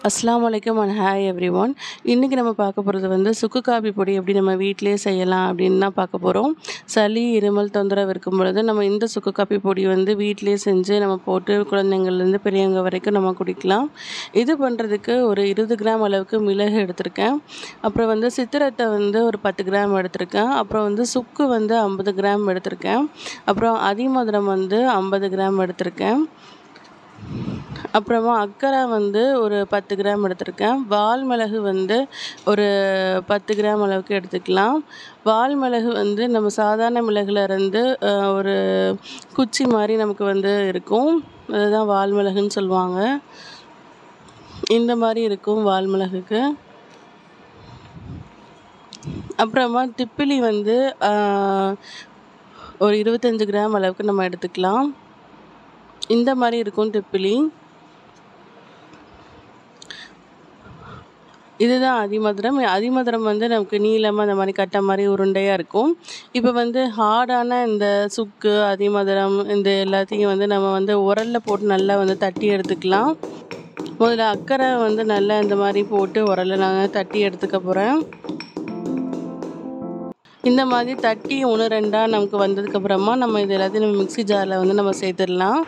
அஸ்ஸலாமு அலைக்கும் and hi everyone. இன்றைக்கி நம்ம பார்க்க போகிறது வந்து சுக்கு காபி பொடி எப்படி நம்ம வீட்டிலே செய்யலாம் அப்படின்னு தான் பார்க்க போகிறோம். சளி இருமல் தொந்தரவு இருக்கும் பொழுது நம்ம இந்த சுக்கு காபி பொடி வந்து வீட்டிலே செஞ்சு நம்ம போட்டு குழந்தைங்கள்லேருந்து பெரியவங்க வரைக்கும் நம்ம குடிக்கலாம். இது பண்ணுறதுக்கு ஒரு 20 கிராம் அளவுக்கு மிளகு எடுத்திருக்கேன். அப்புறம் வந்து சித்திரத்தை வந்து ஒரு 10 கிராம் எடுத்திருக்கேன். அப்புறம் வந்து சுக்கு வந்து 50 கிராம் எடுத்திருக்கேன். அப்புறம் அதிமதுரம் வந்து 50 கிராம் எடுத்திருக்கேன். அப்புறமா அக்கரை வந்து ஒரு 10 கிராம் எடுத்திருக்கேன். வால் மிளகு வந்து ஒரு 10 கிராம் அளவுக்கு எடுத்துக்கலாம். வால் மிளகு வந்து நம்ம சாதாரண மிளகுலேருந்து ஒரு குச்சி மாதிரி நமக்கு வந்து இருக்கும். அதுதான் வால் மிளகுன்னு சொல்லுவாங்க. இந்த மாதிரி இருக்கும் வால் மிளகுக்கு. அப்புறமா திப்பிலி வந்து ஒரு 25 கிராம் அளவுக்கு நம்ம எடுத்துக்கலாம். இந்த மாதிரி இருக்கும் திப்பிலி. இதுதான் அதிமதுரம் வந்து நமக்கு நீளமாக அந்த மாதிரி கட்டை மாதிரி உருண்டையாக இருக்கும். இப்போ வந்து ஹார்டான இந்த சுக்கு அதிமதுரம் இந்த எல்லாத்தையும் வந்து நம்ம வந்து உரலில் போட்டு நல்லா வந்து தட்டி எடுத்துக்கலாம். முதல்ல அக்கறை வந்து நல்லா இந்த மாதிரி போட்டு உரலில் நான் தட்டி எடுத்துக்க போகிறேன். இந்த மாதிரி தட்டி 1-2 நமக்கு வந்ததுக்கப்புறமா நம்ம இது எல்லாத்தையும் நம்ம மிக்ஸி ஜாரில் வந்து நம்ம சேர்த்துடலாம்.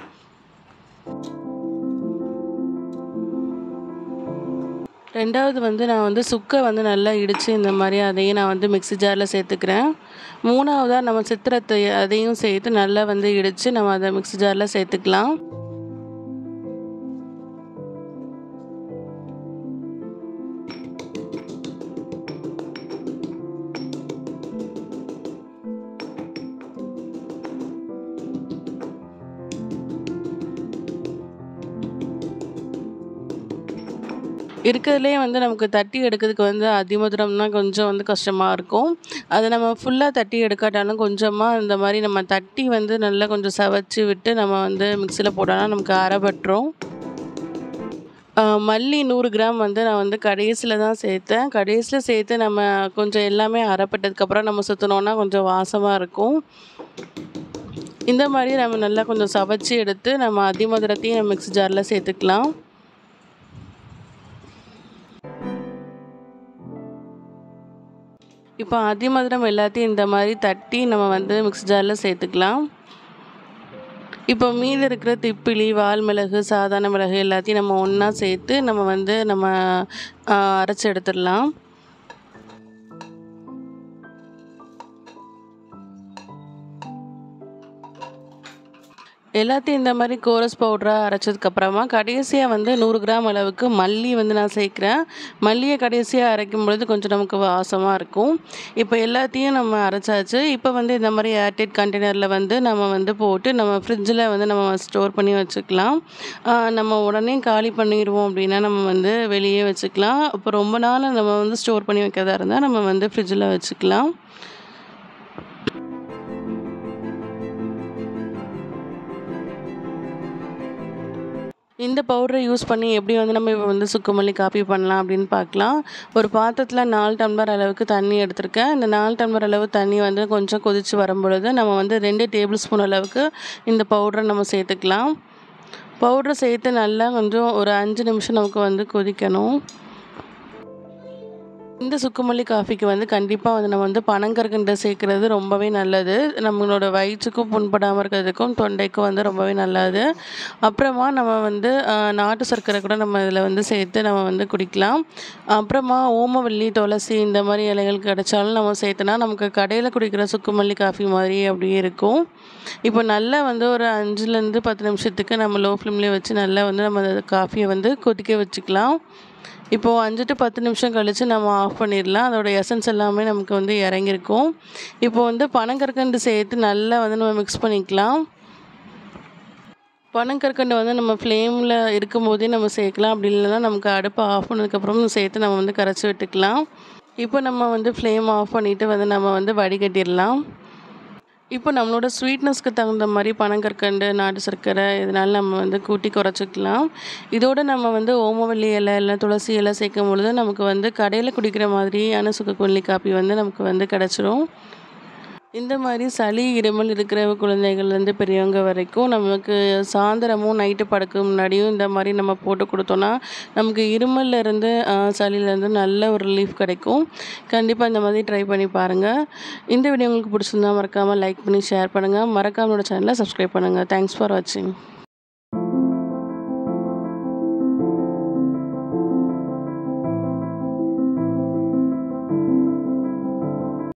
ரெண்டாவது வந்து நான் வந்து சுக்கை வந்து நல்லா இடித்து இந்த மாதிரி அதையும் நான் வந்து மிக்ஸி ஜாரில் சேர்த்துக்கிறேன். மூணாவதாக நம்ம சித்திரத்தை அதையும் சேர்த்து நல்லா வந்து இடித்து நம்ம அதை மிக்ஸி ஜாரில் சேர்த்துக்கலாம். இருக்கிறதுலே வந்து நமக்கு தட்டி எடுக்கிறதுக்கு வந்து அதிமதுரம்னா கொஞ்சம் வந்து கஷ்டமாக இருக்கும். அதை நம்ம ஃபுல்லாக தட்டி எடுக்காட்டாலும் கொஞ்சமாக இந்த மாதிரி நம்ம தட்டி வந்து நல்லா கொஞ்சம் சவச்சி விட்டு நம்ம வந்து மிக்சியில் போட்டோம்னா நமக்கு அரைபட்டுரும். மல்லி 100 கிராம் வந்து நான் வந்து கடைசியில் தான் சேர்த்தேன். கடைசியில் சேர்த்து நம்ம கொஞ்சம் எல்லாமே அரைப்பட்டதுக்கப்புறம் நம்ம சுற்றினோன்னா கொஞ்சம் வாசமாக இருக்கும். இந்த மாதிரி நம்ம நல்லா கொஞ்சம் சவச்சி எடுத்து நம்ம அதிமதுரத்தையும் நம்ம மிக்ஸி ஜாரில் சேர்த்துக்கலாம். இப்போ அதிமதுரம் எல்லாத்தையும் இந்த மாதிரி தட்டி நம்ம வந்து மிக்ஸி ஜாரில் சேர்த்துக்கலாம். இப்போ மீதி இருக்கிற திப்பிலி வால் மிளகு சாதாரண மிளகு எல்லாத்தையும் நம்ம ஒன்றா சேர்த்து நம்ம வந்து அரைச்சி எடுத்துடலாம். எல்லாத்தையும் இந்த மாதிரி கோரஸ் பவுடராக அரைச்சதுக்கப்புறமா கடைசியாக வந்து 100 கிராம் அளவுக்கு மல்லி வந்து நான் சேர்க்குறேன். மல்லியை கடைசியாக அரைக்கும் பொழுது கொஞ்சம் நமக்கு வாசமாக இருக்கும். இப்போ எல்லாத்தையும் நம்ம அரைச்சாச்சு. இப்போ வந்து இந்த மாதிரி ஏர்டைட் கண்டெய்னரில் வந்து நம்ம வந்து போட்டு நம்ம ஃப்ரிட்ஜில் வந்து நம்ம ஸ்டோர் பண்ணி வச்சுக்கலாம். நம்ம உடனே காலி பண்ணிடுவோம் அப்படின்னா நம்ம வந்து வெளியே வச்சுக்கலாம். இப்போ ரொம்ப நாள் நம்ம வந்து ஸ்டோர் பண்ணி வைக்கிறதா இருந்தால் நம்ம வந்து ஃப்ரிட்ஜில் வச்சுக்கலாம். இந்த பவுடரை யூஸ் பண்ணி எப்படி வந்து நம்ம இப்போ வந்து சுக்குமல்லி காபி பண்ணலாம் அப்படின்னு பார்க்கலாம். ஒரு பாத்திரத்தில் 4 டம்ளர் அளவுக்கு தண்ணி எடுத்திருக்கேன். இந்த 4 டம்ளர் அளவு தண்ணி வந்து கொஞ்சம் கொதித்து வரும்பொழுது நம்ம வந்து 2 டேபிள் ஸ்பூன் அளவுக்கு இந்த பவுடரை நம்ம சேர்த்துக்கலாம். பவுடரை சேர்த்து நல்லா கொஞ்சம் ஒரு 5 நிமிஷம் நமக்கு வந்து கொதிக்கணும். இந்த சுக்குமல்லி காஃபிக்கு வந்து கண்டிப்பாக வந்து நம்ம வந்து பனங்கற்கண்டை சேர்க்குறது ரொம்பவே நல்லது. நம்மளோட வயிற்றுக்கும் புண்படாமல் இருக்கிறதுக்கும் தொண்டைக்கும் வந்து ரொம்பவே நல்லது. அப்புறமா நம்ம வந்து நாட்டு சர்க்கரை கூட நம்ம இதில் வந்து சேர்த்து நம்ம வந்து குடிக்கலாம். அப்புறமா ஓமவல்லி துளசி இந்த மாதிரி இலைகள் கிடைச்சாலும் நம்ம சேர்த்தனா நமக்கு கடையில் குடிக்கிற சுக்குமல்லி காஃபி மாதிரி அப்படியே இருக்கும். இப்போ நல்லா வந்து ஒரு 5லேருந்து 10 நிமிஷத்துக்கு நம்ம லோ ஃப்ளேம்லேயே வச்சு நல்லா வந்து நம்ம காஃபியை வந்து கொதிக்க வச்சுக்கலாம். இப்போது 5 to 10 நிமிஷம் கழித்து நம்ம ஆஃப் பண்ணிடலாம். அதோட எசன்ஸ் எல்லாமே நமக்கு வந்து இறங்கியிருக்கும். இப்போது வந்து பனங்கற்கண்டு சேர்த்து நல்லா வந்து நம்ம மிக்ஸ் பண்ணிக்கலாம். பனங்கற்கண்டு வந்து நம்ம ஃப்ளேமில் இருக்கும்போதே நம்ம சேர்க்கலாம். அப்படி இல்லைன்னா நமக்கு அடுப்பை ஆஃப் பண்ணதுக்கப்புறம் சேர்த்து நம்ம வந்து கரைச்சி விட்டுக்கலாம். இப்போ நம்ம வந்து ஃப்ளேம் ஆஃப் பண்ணிவிட்டு வந்து நம்ம வந்து வடிகட்டிடலாம். இப்போ நம்மளோட ஸ்வீட்னஸ்க்கு தகுந்த மாதிரி பனங்கற்கண்டு நாட்டு சர்க்கரை இதனால் நம்ம வந்து கூட்டி குறைச்சிக்கலாம். இதோடு நம்ம வந்து ஓமவல்லி இலை இல்லை துளசி இலை சேர்க்கும் பொழுது நமக்கு வந்து கடையில் குடிக்கிற மாதிரியான சுக்குமல்லி காபி வந்து நமக்கு வந்து கிடச்சிரும். இந்த மாதிரி சளி, இருமல் இருக்கிற குழந்தைகள்லேருந்து பெரியவங்க வரைக்கும் நமக்கு சாயந்தரமும் நைட்டு படுக்க முன்னாடியும் இந்த மாதிரி நம்ம போட்டு கொடுத்தோன்னா நமக்கு இருமல்ல இருந்து சளியிலேருந்து நல்ல ஒரு ரிலீஃப் கிடைக்கும். கண்டிப்பாக இந்த மாதிரி ட்ரை பண்ணி பாருங்கள். இந்த வீடியோ உங்களுக்கு பிடிச்சிருந்தா மறக்காமல் லைக் பண்ணி ஷேர் பண்ணுங்கள். மறக்காம என்னோட சேனலை சப்ஸ்கிரைப் பண்ணுங்கள். தேங்க்ஸ் ஃபார் வாட்சிங்.